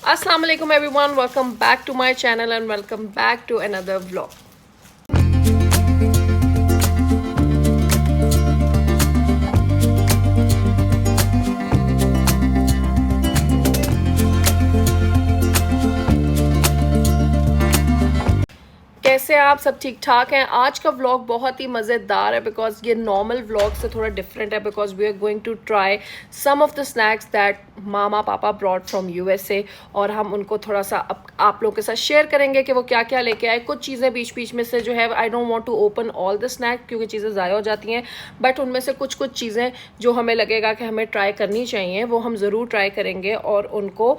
Assalamu alaikum everyone, welcome back to my channel and welcome back to another vlog. कैसे आप सब ठीक ठाक हैं। आज का व्लॉग बहुत ही मज़ेदार है बिकॉज ये नॉर्मल व्लॉग से थोड़ा डिफरेंट है because we are going to try some of the snacks that मामा पापा ब्रॉड फ्रॉम यूएसए और हम उनको थोड़ा सा आप लोगों के साथ शेयर करेंगे कि वो क्या क्या लेके आए। कुछ चीज़ें बीच बीच में से जो है I don't want to open all the snack क्योंकि चीज़ें ज़ाया हो जाती हैं, बट उनमें से कुछ चीज़ें जो हमें लगेगा कि हमें ट्राई करनी चाहिए वो हम ज़रूर ट्राई करेंगे और उनको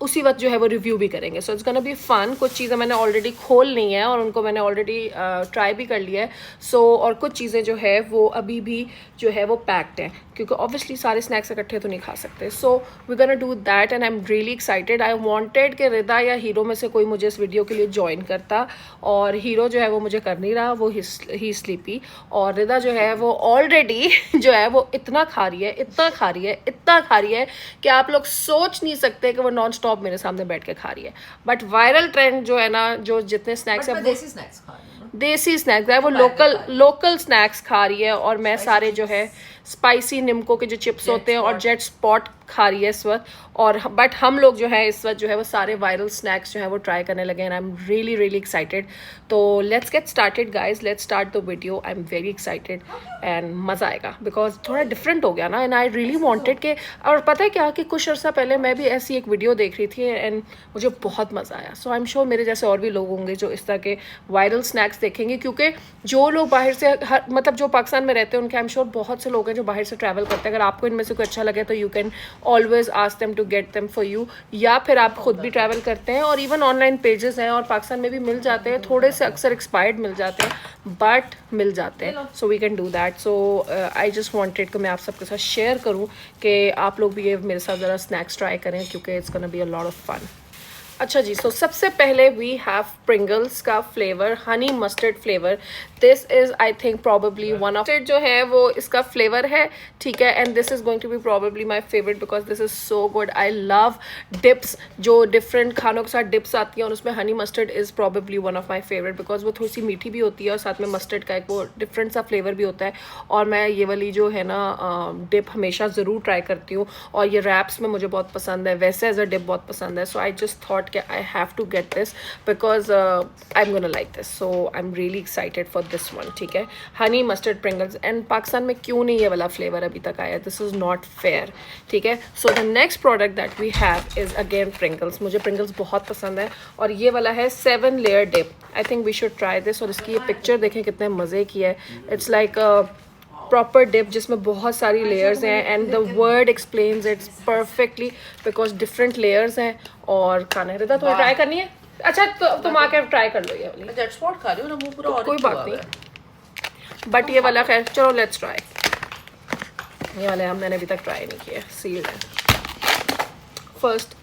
उसी वक्त जो है वो रिव्यू भी करेंगे। So it's gonna be fun. कुछ चीज़ें मैंने ऑलरेडी खोल ली हैं और उनको मैंने ऑलरेडी ट्राई भी कर लिया है। और कुछ चीज़ें जो है वो अभी भी जो है वो पैक्ड हैं क्योंकि ऑब्वियसली सारे स्नैक्स इकट्ठे तो नहीं खा सकते। So we gonna do that and I am really excited. I wanted कि रिदा या हीरो में से कोई मुझे इस वीडियो के लिए ज्वाइन करता और हीरो जो है वो मुझे कर नहीं रहा, वो ही स्लीपी। और रिदा जो है वो ऑलरेडी जो है वो इतना खा रही है, इतना खा रही है, इतना खा रही है कि आप लोग सोच नहीं सकते कि वो नॉन स्टॉप मेरे सामने बैठ के खा रही है। बट वायरल ट्रेंड जो है ना, जो जितने स्नैक्स है देसी स्नैक्स खा रही हूँ, देसी स्नैक्स है वो लोकल स्नैक्स खा रही है और मैं सारे जो है स्पाइसी निम्को के जो चिप्स होते हैं और जेट स्पॉट खा रही है इस वक्त। और बट हम लोग जो है इस वक्त जो है वो सारे वायरल स्नैक्स जो है वो ट्राई करने लगे हैं। I am really really excited. तो let's get started guys, let's start the video. I am very excited and मज़ा आएगा बिकॉज थोड़ा डिफरेंट हो गया ना एंड आई रियली वांटेड के। और पता है क्या कि कुछ अर्सा पहले मैं भी ऐसी एक वीडियो देख रही थी एंड मुझे बहुत मज़ा आया। सो आई एम श्योर मेरे जैसे और भी लोग होंगे जो इस तरह के वायरल स्नैक्स देखेंगे क्योंकि जो लोग बाहर से मतलब जो पाकिस्तान में रहते हैं उनके आई एम श्योर बहुत से लोग हैं जो बाहर से ट्रैवल करते हैं। अगर आपको इनमें से कोई अच्छा लगे तो you can always ask them to get them for you, या फिर आप खुद भी ट्रैवल करते हैं और इवन ऑनलाइन पेजेस हैं और पाकिस्तान में भी मिल जाते हैं। थोड़े से अक्सर एक्सपायर्ड मिल जाते हैं बट मिल जाते हैं। So we can do that. So I just wanted कि मैं आप सबके साथ शेयर करूं कि आप लोग भी ये मेरे साथ ज़रा स्नैक्स ट्राई करें क्योंकि it's gonna be a lot of fun. अच्छा जी, सो सबसे पहले वी हैव प्रिंगल्स का flavour, honey mustard flavour. This is I think probably one of जो है वो इसका फ्लेवर है, ठीक है। And this is going to be probably my favourite because this is so good. I love dips, जो different खानों के साथ डिप्स आती हैं और उसमें honey mustard is probably one of my favourite because वो थोड़ी सी मीठी भी होती है और साथ में मस्टर्ड का एक वो डिफरेंट सा फ्लेवर भी होता है। और मैं ये वाली जो है ना डिप हमेशा ज़रूर ट्राई करती हूँ और ये रैप्स में मुझे बहुत पसंद है, वैसे एज अ डिप बहुत पसंद है। सो आई जस्ट थॉट कि I have to get this because I'm gonna like this, so I'm really excited for this one, ठीक है। Honey mustard Pringles and Pakistan में क्यों नहीं ये वाला फ्लेवर अभी तक आया, दिस इज़ नॉट फेयर, ठीक है। So the next product that we have is again Pringles. मुझे प्रिंगल्स बहुत पसंद है और ये वाला है 7 layer dip. I think we should try this. और इसकी ये पिक्चर देखें कितने मज़े की है। इट्स लाइक प्रॉपर डिप जिसमें बहुत सारी लेयर्स हैं and the word explains it's perfectly because different layers हैं और खाना है। रिदा तुम्हें ट्राई करनी है? अच्छा तो तुम आके ट्राई कर लो ये वाली। जेट स्पॉट खा रही हूँ ना, मुंह पूरा तो कोई बात नहीं, बट ये वाला खैर चलो लेट्स ट्राई। ये वाले मैंने अभी तक ट्राई नहीं किया, सील्ड है। फर्स्ट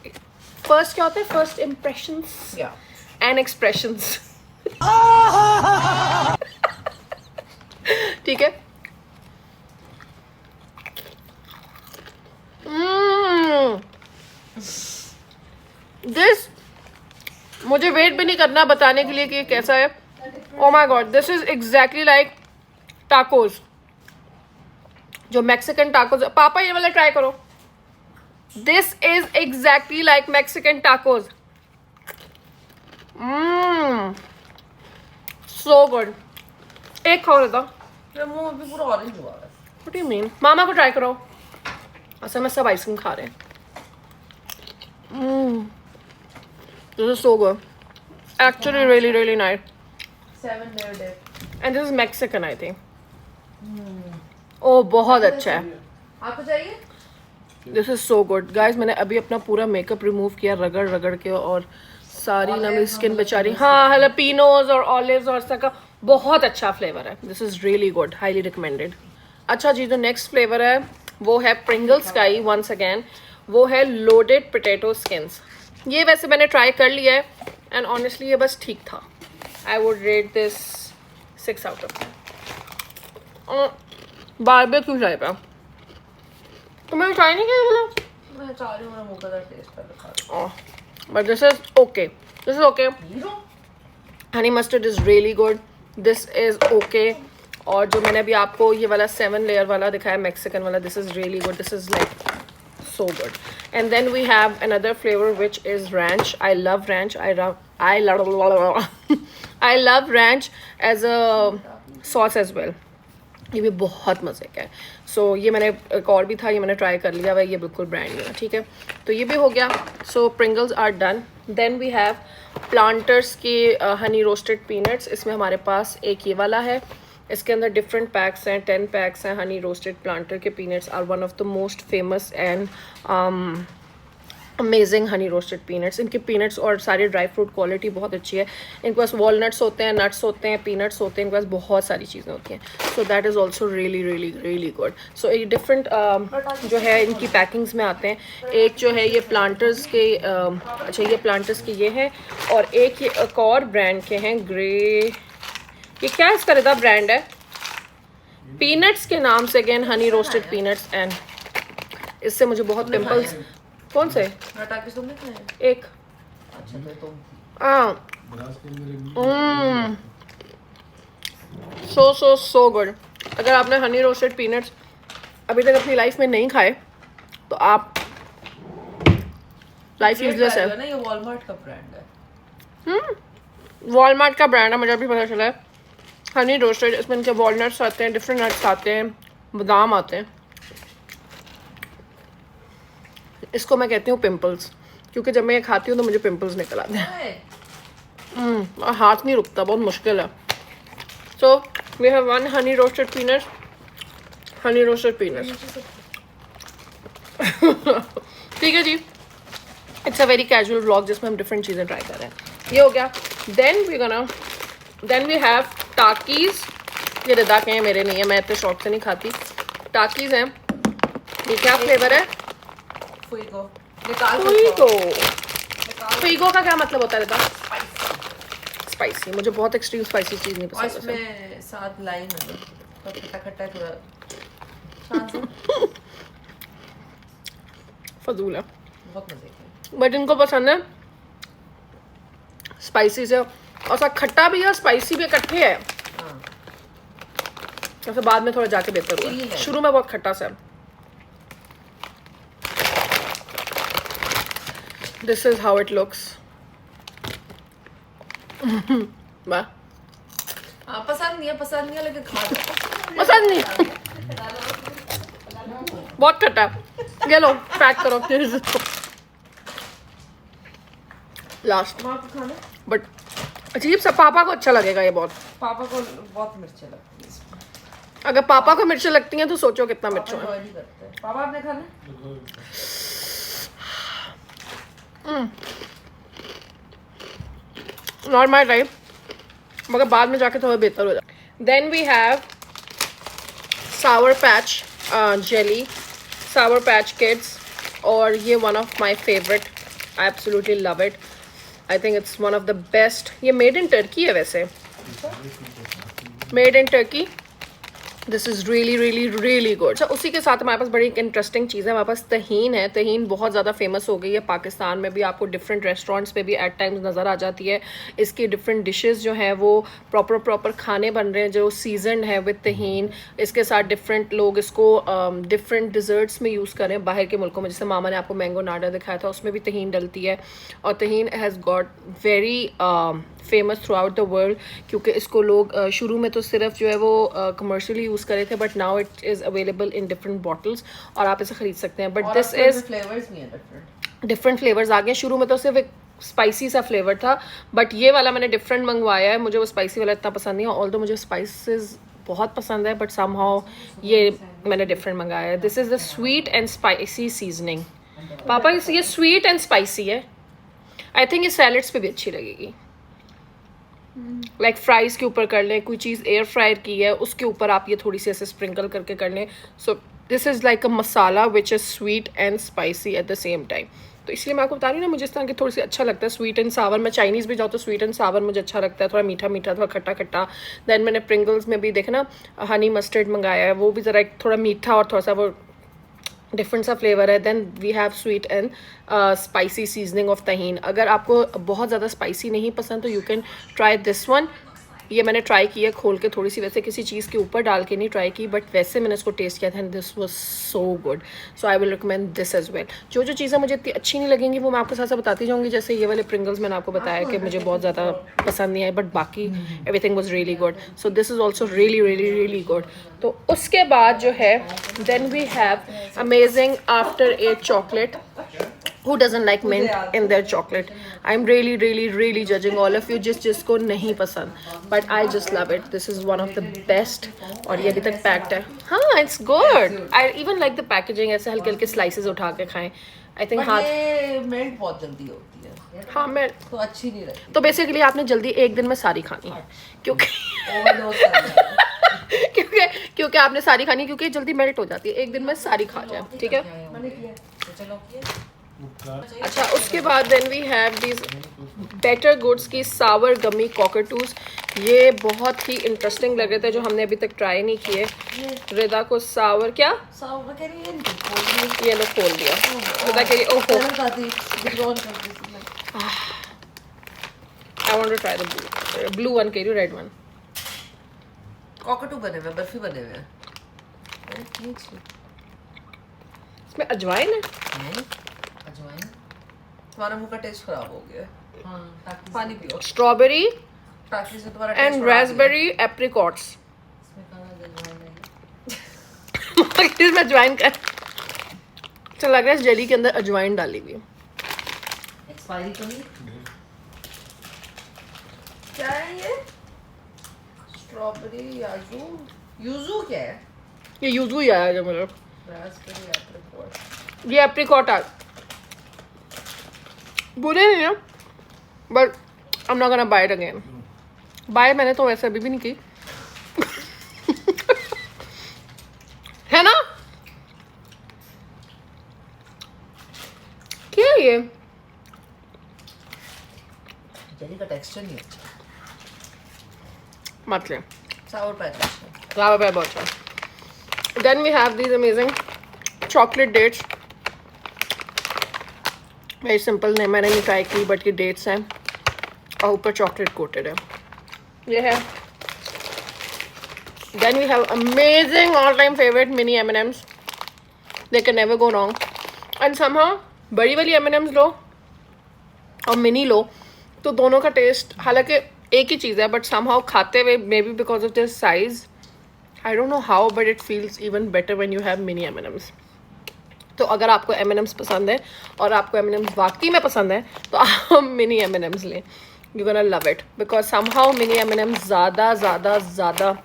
क्या होता है? फर्स्ट इम्प्रेशंस एंड एक्सप्रेशंस, ठीक है। दिस मुझे वेट भी नहीं करना बताने के लिए कि कैसा है। Oh my God, this is exactly like tacos, जो मैक्सिकन टाकोस। पापा ये वाला ट्राई करो। This is exactly like Mexican tacos. So good. एक खाओ लेता, मेरा मुंह अभी पूरा ऑरेंज हुआ है। What do you mean? मामा को ट्राई करो। अच्छा मैं सब आइसक्रीम खा रहे हैं। This is so good. Actually, really, really nice. 7 layer dip. And this is Mexican, I think. Oh, बहुत अच्छा है। आपको चाहिए? This is so good, guys. मैंने अभी अपना पूरा मेकअप रिमूव किया रगड़ रगड़ के और सारी ना मेरी स्किन बेचारी। हाँ, जैलपेनोज और ऑलिव्स और सबका बहुत अच्छा फ्लेवर है। This is really good, highly recommended. अच्छा जी, जो नेक्स्ट फ्लेवर है वो है प्रिंगल्स का ही वंस अगेन। वो है लोडेड पोटैटो स्किन्स। ये वैसे मैंने ट्राई कर लिया है एंड ऑनेस्टली ये बस ठीक था। I would rate this 6 out of 10। Barbecue type है। तुमने ट्राई नहीं किया? मैं चाह रही हूँ नमू का टेस्ट पहले खा लूं। But this is okay, this is okay. Hero honey mustard is really good, this is okay. और जो मैंने अभी आपको ये वाला 7 लेयर वाला दिखाया मैक्सिकन वाला, this is really good, this is like so good. And then we have another flavor which is ranch. I love ranch. I love ranch as a sauce as well. ये भी बहुत मज़े का है। सो ये मैंने एक और भी था, ये मैंने ट्राई कर लिया हुआ, ये बिल्कुल ब्रांड न्यू है, ठीक है। तो ये भी हो गया। So Pringles are done. Then we have Planters के हनी रोस्टेड पीनट्स। इसमें हमारे पास एक ये वाला है, इसके अंदर डिफरेंट पैक्स हैं, 10 पैक्स हैं। हनी रोस्टेड प्लांटर के peanuts are one of the most famous and amazing honey roasted peanuts. इनके पीनट्स और सारी ड्राई फ्रूट क्वालिटी बहुत अच्छी है। इनके पास वॉलनट्स होते हैं, नट्स होते हैं, पीनट्स होते हैं, इनके पास बहुत सारी चीज़ें होती हैं। So that is also really really really good. So ये डिफरेंट जो है इनकी पैकिंग्स में आते हैं। एक जो है ये प्लांटर्स के अच्छा ये प्लांटर्स के ये है, और एक ये एक और ब्रांड के हैं ग्रे, ये क्या इसका रिदा ब्रांड है, पीनट्स के नाम से, again Honey roasted peanuts. And इससे मुझे बहुत पिंपल्स, कौन से टाकिस तुमने खाए? एक अच्छा मैं तो सो गुड। अगर आपने हनी रोस्टेड पीनट्स अभी तक अपनी लाइफ में नहीं खाए तो आप लाइफ यूजलेस है ना। ये वॉलमार्ट का ब्रांड है। वॉलमार्ट का ब्रांड है, मुझे अभी पता चला है। हनी रोस्टेड, इसमें इनके वॉलनट्स आते हैं, डिफरेंट नट्स आते हैं, बादाम आते हैं। इसको मैं कहती हूँ पिंपल्स, क्योंकि जब मैं ये खाती हूँ तो मुझे पिंपल्स निकल आते हैं। और हाथ नहीं रुकता, बहुत मुश्किल है। So we have one honey roasted peanuts, honey roasted peanuts. ठीक है जी, it's a very casual vlog जिसमें हम डिफरेंट चीज़ें ट्राई कर रहे हैं। ये हो गया। Then we have Takis. ये रिदा के हैं, मेरे नहीं है, मैं इतने शौक से नहीं खाती। टाकीज हैं, ये क्या फ्लेवर है? फुइगो। निकाल फुइगो। फुइगो का क्या मतलब होता है रिदा? स्पाइसी। मुझे बहुत एक्सट्रीम स्पाइसी चीज़ नहीं और पसंद है। इसमें साथ लाइम है तो खट्टा खट्टा थोड़ा शांत से फजूल है, बहुत मजे का। बट इनको पसंद है स्पाइसी से, और सा खट्टा भी है और स्पाइसी भी इकट्ठे है। हाँ वैसे बाद में थोड़ा जाके बेहतर चिली हुआ, है। शुरू में बहुत खट्टा सा। This is how it looks. वाह, पसंद नहीं है लेकिन खा लो। पसंद नहीं, बहुत खट्टा। ये लो पैक करो लास्ट। माँ को खाना? बट अजीब सा, पापा को अच्छा लगेगा ये बहुत। पापा को बहुत मिर्चें लगती है इसमें। अगर पापा को मिर्च लगती हैं तो सोचो कितना मिर्च पापा है। enjoy नहीं करते हैं। पापा आपने खाना? नॉट माई टाइप, मगर बाद में जाके थोड़ा बेहतर हो जाए। Then we have sour patch jelly, sour patch kids, और ये one of my favourite, I absolutely love it. I think it's one of the best. ये मेड इन टर्की है वैसे, made in Turkey. This is really really really good. अच्छा, उसी के साथ हमारे पास बड़ी एक इंटरेस्टिंग चीज़ है, हमारे पास तहीन है। तहीन बहुत ज़्यादा फेमस हो गई है पाकिस्तान में भी, आपको डिफरेंट रेस्टोरेंट्स पे भी एट टाइम्स नज़र आ जाती है। इसकी डिफरेंट डिशेस जो हैं वो प्रॉपर खाने बन रहे हैं जो सीजन है विद तहीन। इसके साथ डिफरेंट लोग इसको डिफरेंट डिज़र्ट्स में यूज़ करें बाहर के मुल्कों में। जैसे मामा ने आपको मैंगो नाडा दिखाया था, उसमें भी तहीन डलती है। और Tajin has got very famous throughout the world, क्योंकि इसको लोग शुरू में तो सिर्फ जो है वो कमर्शियली यूज़ करे थे, but now it is available in different bottles और आप इसे ख़रीद सकते हैं। बट दिस इज़ फ्लेवर्स भी हैं डिफरेंट फ्लेवर्स आ गए। शुरू में तो सिर्फ एक स्पाइसी सा फ्लेवर था, बट ये वाला मैंने डिफरेंट मंगवाया है। मुझे वो स्पाइसी वाला इतना पसंद नहीं है, ऑल्दो मुझे स्पाइसेस बहुत पसंद है, बट समहाउ ये मैंने डिफरेंट मंगाया है। This is the sweet and spicy seasoning. पापा ये स्वीट एंड स्पाइसी है। आई थिंक ये सैलड्स पे भी अच्छी लगेगी, लाइक फ्राइज के ऊपर कर लें, कोई चीज़ एयर फ्रायर की है उसके ऊपर आप ये थोड़ी सी ऐसे स्प्रिंकल करके कर लें। सो this is like a masala which is sweet and spicy at the same time. तो इसलिए मैं आपको बता रही हूँ ना, मुझे इस तरह की थोड़ी सी अच्छा लगता है स्वीट एंड सावर। मैं चाइनीज़ भी जाऊँ तो स्वीट एंड सावर मुझे अच्छा लगता है, थोड़ा मीठा मीठा, थोड़ा खट्टा खट्टा। देन मैंने प्रिंगल्स में भी देखा ना हनी मस्टर्ड मंगाया है, वो भी ज़रा थोड़ा मीठा और थोड़ा सा वो डिफरेंट सा फ्लेवर है. Then we have sweet and spicy seasoning of Tajin. अगर आपको बहुत ज़्यादा स्पाइसी नहीं पसंद तो you can try this one. ये मैंने ट्राई किया खोल के थोड़ी सी, वैसे किसी चीज़ के ऊपर डाल के नहीं ट्राई की, बट वैसे मैंने इसको टेस्ट किया था and this was so good. So I will recommend this as well. जो जो चीज़ें मुझे इतनी अच्छी नहीं लगेंगी वो मैं आपके साथ साथ बताती जाऊँगी. जैसे ये वाले प्रिंगल्स मैंने आपको बताया कि मुझे बहुत ज़्यादा पसंद नहीं आए, बट बाकी everything was really good. So this is also really really really good. तो उसके बाद जो है then we have amazing After 8 chocolate. Who doesn't like mint in their chocolate? I'm really really really judging all of you जिसको नहीं पसंद, but I just love it. This is one of the best. और ये अभी तक packed है. हाँ, it's good. I even like the packaging. ऐसे हल्के हल्के slices उठा के खाएं. I think हाँ. ये मेल्ट बहुत जल्दी होती है. हाँ मैं तो अच्छी नहीं रहती. तो बेसिकली आपने जल्दी एक दिन में सारी खानी है क्योंकि ओवरडोज करना है. क्योंकि आपने सारी खानी है क्योंकि जल्दी मेल्ट हो जाती है. एक दिन में सारी खा जाए, ठीक है. मैंने किया तो चलो किया. अच्छा, उसके बाद then we have these better goods की सावर गमी कॉकटूज. ये बहुत ही इंटरेस्टिंग लग रहे थे जो हमने अभी तक ट्राई नहीं किए. रिदा को सावर क्या सावर कह रही है. ये लो खोल दिया. रिदा कह रही ओहो I want to try the blue one. कह रही रेड वन. कॉकटू बने हुए, बर्फी बने हुए हैं. इसमें अजवाइन है. अजवाइन. तुम्हारा मुंह का टेस्ट खराब हो गया. हाँ, पानी पियो. स्ट्रॉबेरी ताकि से तुम्हारा एंड raspberry apricots. इसमें अजवाइन का अच्छा लग रहा है. इस जेली के अंदर अजवाइन डाली हुई. एक्सपायरी तो नहीं. क्या है ये? स्ट्रॉबेरी यूजू क्या है? ये यूजू ही आया जो मेरे. Raspberry apricot. ये एप्रिकॉट आ बुरे नहीं है, but I am not gonna buy it again. बाय मैंने तो वैसे अभी भी नहीं की है ना. क्या है ये? जेली का टेक्सचर नहीं अच्छा. मतलब सावर पैच. फ्लावर पे बहुत अच्छा. Then we have these amazing chocolate dates. Very simple ने मैंने नहीं ट्राई की, बट ये डेट्स हैं और ऊपर चॉकलेट कोटेड है. ये है. Then we have amazing all time favourite mini M&Ms. They can never go wrong. And somehow बड़ी वाली M&Ms लो और मिनी लो तो दोनों का टेस्ट हालांकि एक ही चीज़ है, बट समहाउ खाते हुए may be because of this size I don't know how but it feels even better when you have mini M&Ms. तो अगर आपको M&Ms पसंद है और आपको M&Ms वाकई में पसंद है तो आप मिनी M&Ms लें. You gonna love it because somehow mini M&Ms ज़्यादा ज़्यादा ज़्यादा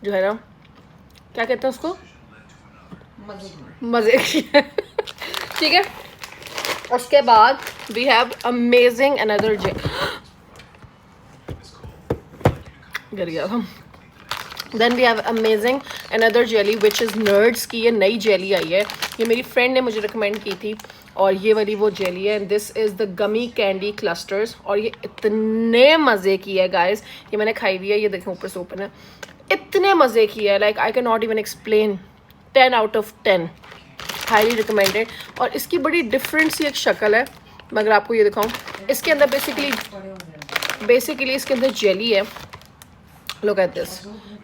जो है ना, क्या कहते हैं उसको, मज़े की है. ठीक है. उसके बाद वी हैव अमेजिंग अनदर गिर गया था. Then we have amazing another jelly which is Nerds की. ये नई जेली आई है, ये मेरी फ्रेंड ने मुझे रिकमेंड की थी और ये वाली वो जेली है. This is the gummy candy clusters और ये इतने मज़े की है गाइस. ये मैंने खाई हुई है, ये देखें ऊपर से ओपन है. इतने मज़े की है, like I can not even explain. 10 out of 10 highly recommended. और इसकी बड़ी डिफरेंट सी एक शक्ल है. मगर आपको ये दिखाऊं, इसके अंदर बेसिकली इसके अंदर जेली है. Look at this.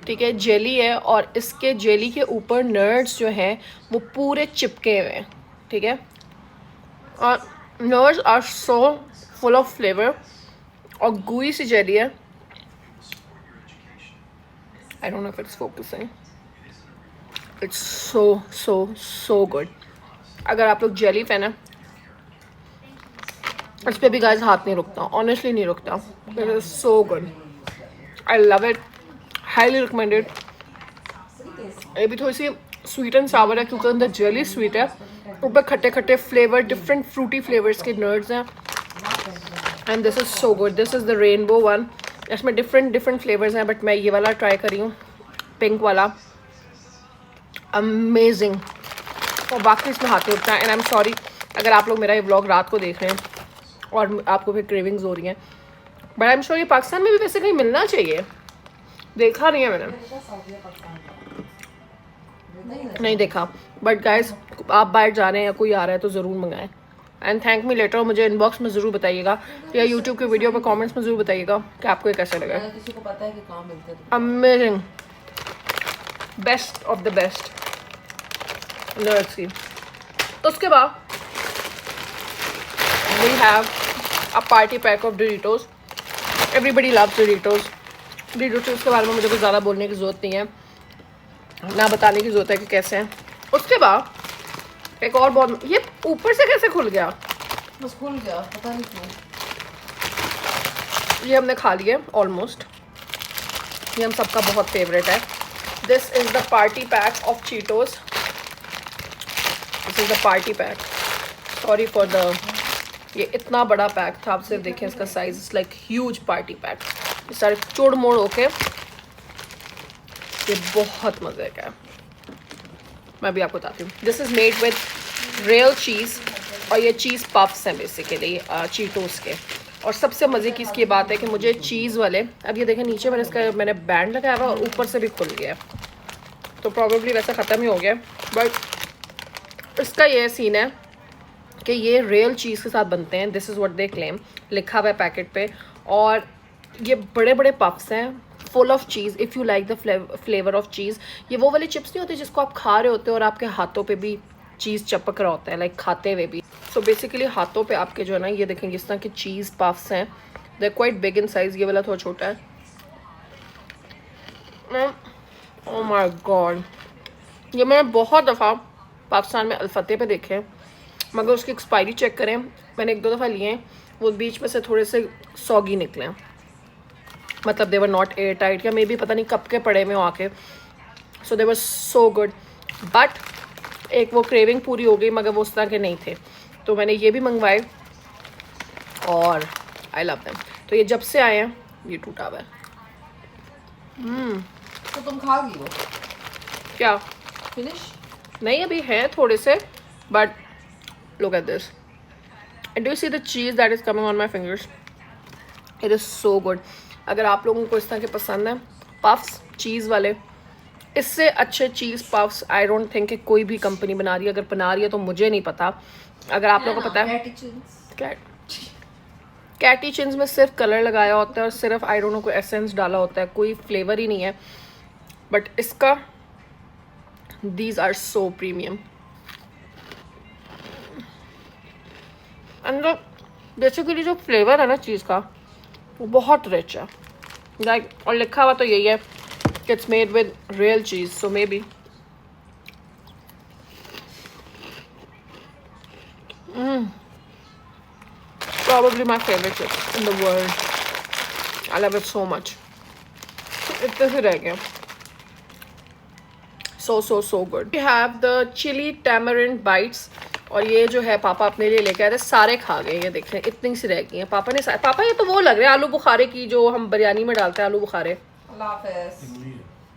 ठीक है, जेली है और इसके जेली के ऊपर नट्स जो हैं वो पूरे चिपके हुए हैं. ठीक है, और nuts are so full of flavour और गुई सी जेली है. I don't know if it's focusing. It's so so so good. अगर आप लोग जेली फैन है इस पर भी गाइस हाथ नहीं रुकता, ऑनेस्टली नहीं रुकता. It is so good. I love it. Highly recommended. ये भी थोड़ी सी स्वीट एंड सावर है क्योंकि अंदर जेली स्वीट है, ऊपर खट्टे खट्टे फ्लेवर, डिफरेंट फ्रूटी फ्लेवर्स के नट्स हैं. And this is so good. This is the rainbow one. इसमें डिफरेंट फ्लेवर्स हैं, बट मैं ये वाला ट्राई करी हूँ, पिंक वाला. अमेजिंग. और बाकी इसमें हाथ उठता है. एंड आई एम सॉरी अगर आप लोग मेरा ये व्लॉग रात को देख रहे हैं और आपको फिर क्रेविंग्स हो रही हैं, बट आई एम श्योर ये पाकिस्तान में भी वैसे कहीं मिलना चाहिए. देखा नहीं है मैंने. नहीं देखा, बट गाइस आप बाहर जा रहे हैं या कोई आ रहा है तो ज़रूर मंगाएं। एंड थैंक मी लेटर, मुझे इनबॉक्स में ज़रूर बताइएगा या यूट्यूब के वीडियो पे कमेंट्स में ज़रूर बताइएगा कि आपको ये कैसा लगा। किसी को पता है कि कहाँ मिलते हैं। Amazing, best of the best. Let's see. उसके बाद we have a party pack of Doritos. Everybody loves Doritos. Doritos के बारे में मुझे कुछ ज़्यादा बोलने की ज़रूरत नहीं है, ना बताने की ज़रूरत है कि कैसे हैं। उसके बाद एक और बहुत, ये ऊपर से कैसे खुल गया? बस खुल गया, पता नहीं क्यों। ये हमने खा लिया ऑलमोस्ट, ये हम सबका बहुत फेवरेट है। This is the party pack of Cheetos. This is the party pack. Sorry for the, ये इतना बड़ा पैक था, आप सिर्फ देखें इसका size, it's like huge party pack. ये सारे चोड़ मोड़ होके ये बहुत मज़े का है। मैं भी आपको बताती हूँ। This is made with real cheese और ये चीज़ पफ्स हैं बेसिकली चीटोस के। और सबसे मज़े की इसकी बात है कि मुझे चीज़ वाले, अब ये देखें नीचे मैंने बैंड लगाया हुआ और ऊपर से भी खुल गया है, तो प्रॉबेबली वैसा ख़त्म ही हो गया। बट इसका ये सीन है कि ये रियल चीज़ के साथ बनते हैं। This is what they claim, लिखा हुआ है पैकेट पे। और ये बड़े बड़े पफ्स हैं full of cheese. If you like the flavour of cheese. ये वो वाली चिप्स नहीं होती जिसको आप खा रहे होते हो और आपके हाथों पे भी चीज़ चपक रहा होता है, लाइक खाते हुए भी। सो बेसिकली हाथों पे आपके जो है ना, ये देखेंगे इस तरह के चीज़ पफ्स हैं। दे क्वाइट बिग इन साइज़। ये वाला थोड़ा छोटा है। ओह माय गॉड, ये मैंने बहुत दफ़ा पाकिस्तान में अल्फते पे देखे हैं, मगर उसकी एक्सपायरी चेक करें, मैंने 1-2 दफ़ा लिए हैं, वो बीच में से थोड़े से सॉगी निकले हैं। मतलब दे वर नॉट एयर टाइट, या मे बी पता नहीं कब के पड़े में आके। सो दे वर सो गुड। बट एक वो क्रेविंग पूरी हो गई, मगर वो उस तरह के नहीं थे, तो मैंने ये भी मंगवाए और आई लव देम। तो ये जब से आए हैं ये टूटा हुआ है। तो तुम खा गई हो क्या? फिनिश? नहीं, अभी है थोड़े से, but look at this. And do you see the cheese that is coming on my fingers? It is so good. अगर आप लोगों को इस तरह के पसंद है पफ्स चीज़ वाले, इससे अच्छे चीज़ पफ्स आई डोंट थिंक कि कोई भी कंपनी बना रही है। अगर बना रही है तो मुझे नहीं पता। अगर आप लोगों को पता है, कैटी चिंस में सिर्फ कलर लगाया होता है और सिर्फ आई डोंट नो कोई एसेंस डाला होता है, कोई फ्लेवर ही नहीं है। बट इसका दीज आर सो प्रीमियम। अंदर बेसिकली जो फ्लेवर है ना चीज़ का, वो बहुत रिच है, लाइक। और लिखा हुआ तो यही है कि it's made with real cheese, so may be. Probably my favorite chip in the world. I love it so much. इतने से रह गए। So good. We have the chili tamarind bites. और ये जो है पापा अपने लिए लेके आए थे, सारे खा गए। ये देख रहे हैं इतनी सी रह गई हैं पापा ने। पापा ये तो वो लग रहे हैं आलू बुखारे की, जो हम बिरयानी में डालते हैं आलू बुखारे।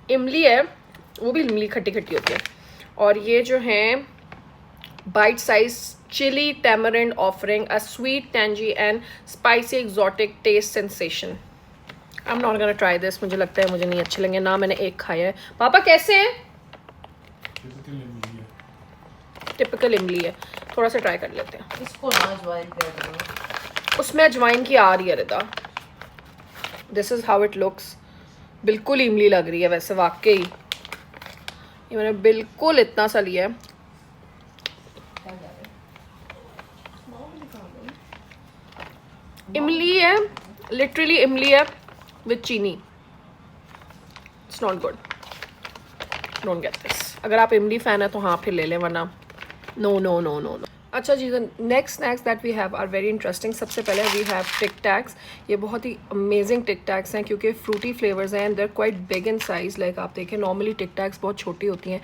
इमली है, वो भी इमली खट्टी खट्टी होती है। और ये जो है bite size chilli tamarind offering a sweet tangy and spicy exotic taste sensation. I am not gonna try this, मुझे लगता है मुझे नहीं अच्छे लगेंगे ना। मैंने एक खाया है। पापा कैसे हैं? टिपिकल इमली है। थोड़ा सा ट्राई कर लेते हैं इसको ना। अजवाइन पे उसमें अजवाइन की आ रही है Rida. This is how it looks. बिल्कुल इमली लग रही है वैसे वाकई। ये मैंने बिल्कुल इतना सा लिया है। इमली है, लिटरली इमली है विद चीनी। It's not good, don't get this. अगर आप इमली फैन है तो हाँ फिर ले लें, वरना नो। अच्छा जी, next snacks that we have are very interesting. सबसे पहले वी हैव टिक टैक्स। ये बहुत ही अमेजिंग टिक टैक्स हैं क्योंकि फ्रूटी फ्लेवर्स हैं and there quite big in size. Like आप देखें नॉर्मली टिक टैक्स बहुत छोटी होती हैं।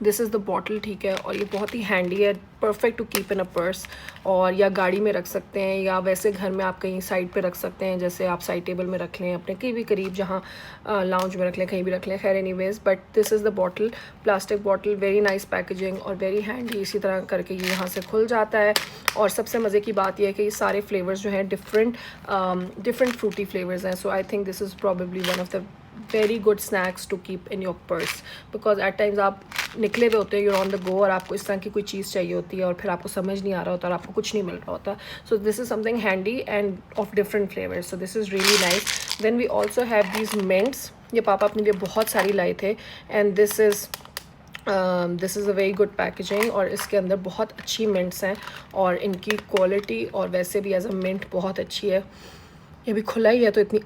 दिस इज़ द बॉटल, ठीक है। और ये बहुत ही हैंडी है, perfect to keep in a purse. और या गाड़ी में रख सकते हैं या वैसे घर में आप कहीं साइड पे रख सकते हैं, जैसे आप साइड टेबल में रख लें, अपने कहीं भी करीब जहाँ लाउंज में रख लें, कहीं भी रख लें। खैर anyways, but this is the bottle, plastic bottle, very nice packaging और वेरी हैंडी। इसी तरह करके ये यहाँ से खुल जाता है। और सबसे मज़े की बात यह है कि ये सारे फ्लेवर्स जो हैं डिफरेंट फ्रूटी फ्लेवर्स हैं। So I think this is probably one of the very good snacks to keep in your purse, because at times आप निकले हुए होते हैं, यूर ऑन द गो, और आपको इस तरह की कोई चीज़ चाहिए होती है और फिर आपको समझ नहीं आ रहा होता और आपको कुछ नहीं मिल रहा होता. So this is something handy and of different flavours, so this is really nice. Then we also have these mints. ये पापा अपने लिए बहुत सारी लाए थे, and this is a very good packaging, और इसके अंदर बहुत अच्छी मिंट्स हैं और इनकी क्वालिटी और वैसे भी एज अ मिंट बहुत अच्छी है. ये भी खुला ही है तो इतनी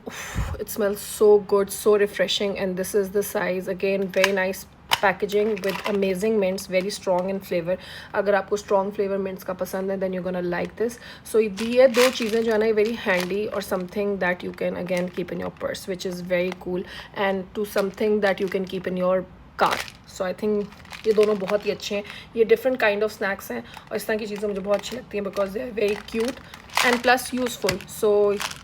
it smells so good, so refreshing, and this is the size. Again very nice packaging with amazing mints, very strong in flavour. अगर आपको स्ट्रॉन्ग फ्लेवर मिंट्स का पसंद है then you gonna like this. So ये दो चीज़ें जो है ना, वेरी हैंडी और something that you can again keep in your purse, which is very cool, and two something that you can keep in your car. So I think ये दोनों बहुत ही अच्छे हैं. ये डिफरेंट काइंड ऑफ स्नैक्स हैं और इस तरह की चीज़ें मुझे बहुत अच्छी लगती हैं because they are very cute and plus useful. So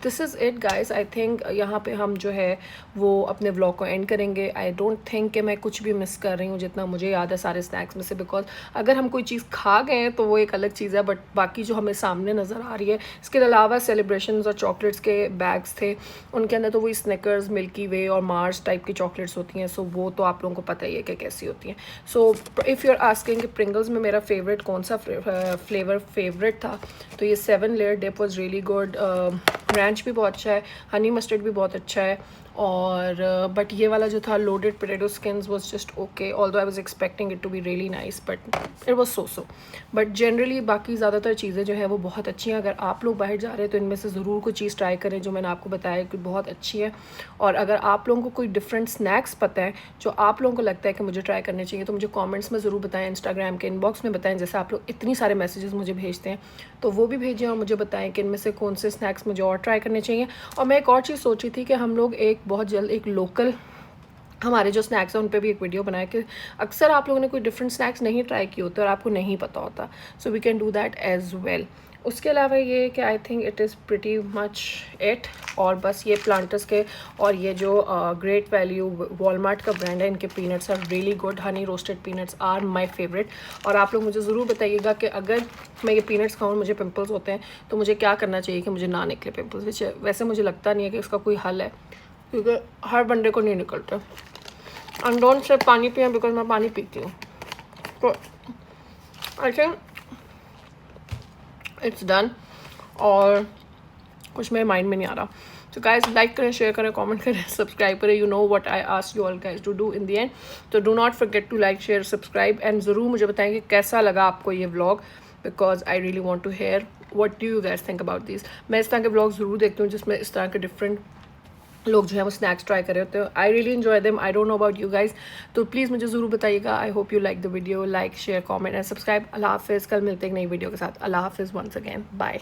this is it guys. I think यहाँ पे हम जो है वो अपने व्लॉग को एंड करेंगे. आई डोंट थिंक कि मैं कुछ भी मिस कर रही हूँ जितना मुझे याद है सारे स्नैक्स में से, बिकॉज अगर हम कोई चीज़ खा गए हैं तो वो एक अलग चीज़ है, बट बाकी जो हमें सामने नज़र आ रही है. इसके अलावा सेलिब्रेशंस और चॉकलेट्स के बैग्स थे, उनके अंदर तो वही स्निकर्स, मिल्की वे और मार्स टाइप की चॉकलेट्स होती हैं. सो वो तो आप लोगों को पता ही है कि कैसी होती हैं. So if you are asking कि प्रिंगल्स में मेरा फेवरेट कौन सा फ्लेवर फेवरेट था, तो ये 7 layer dip was really good. Ranch भी बहुत अच्छा है, हनी मस्टर्ड भी बहुत अच्छा है, और बट ये वाला जो था loaded potato skins was just okay, although I was expecting it to be really nice, but it was so. But generally बाकी ज़्यादातर चीज़ें जो है वो बहुत अच्छी हैं. अगर आप लोग बाहर जा रहे हैं तो इनमें से ज़रूर कोई चीज़ ट्राई करें जो मैंने आपको बताया कि बहुत अच्छी है. और अगर आप लोगों को कोई डिफरेंट स्नैक्स पता है जो आप लोगों को लगता है कि मुझे ट्राई करने चाहिए, तो मुझे कमेंट्स में ज़रूर बताएं, इंस्टाग्राम के इनबॉक्स में बताएं. जैसे आप लोग इतनी सारे मैसेजेस मुझे भेजते हैं तो वो भी भेजें और मुझे बताएं कि इनमें से कौन से स्नैक्स मुझे और ट्राई करने चाहिए. और मैं एक और चीज़ सोची थी कि हम लोग एक बहुत जल्द एक लोकल हमारे जो स्नैक्स हैं उन पे भी एक वीडियो बनाया कि अक्सर आप लोगों ने कोई डिफरेंट स्नैक्स नहीं ट्राई किए होते और आपको नहीं पता होता. So we can do that as well. उसके अलावा ये कि I think it is pretty much it. और बस ये प्लांटर्स के और ये जो ग्रेट वैल्यू वॉलमार्ट का ब्रांड है, इनके peanuts are really good. Honey roasted peanuts are my favourite. और आप लोग मुझे ज़रूर बताइएगा कि अगर मैं ये पीनट्स खाऊँ मुझे पिंपल्स होते हैं तो मुझे क्या करना चाहिए कि मुझे ना निकले पिंपल्स. वैसे मुझे लगता नहीं है कि इसका कोई हल है, क्योंकि हर बंदे को नहीं निकलते. एंड डोंट से पानी पिएं बिकॉज मैं पानी पीती हूँ. तो आई थिंक इट्स डन, और कुछ मेरे माइंड में नहीं आ रहा. तो गाइज लाइक करें, शेयर करें, कमेंट करें, सब्सक्राइब करें. You know what I ask you all guys to do in the end. तो do not forget to like, share, subscribe, and ज़रूर मुझे बताएं कि कैसा लगा आपको ये vlog, because I really want to hear what do you guys think about this. मैं इस तरह के व्लॉग ज़रूर देखती हूँ जिसमें इस तरह के डिफरेंट लोग जो है वो स्नैक्स ट्राई कर रहे होते हैं. I really enjoy them. I don't know about you guys. तो प्लीज़ मुझे ज़रूर बताइएगा. I hope you like the video. Like, share, comment and subscribe. अल्लाह हाफिज़. कल मिलते हैं एक नई वीडियो के साथ. अल्लाह हाफिज़ वंस अगेन. बाय.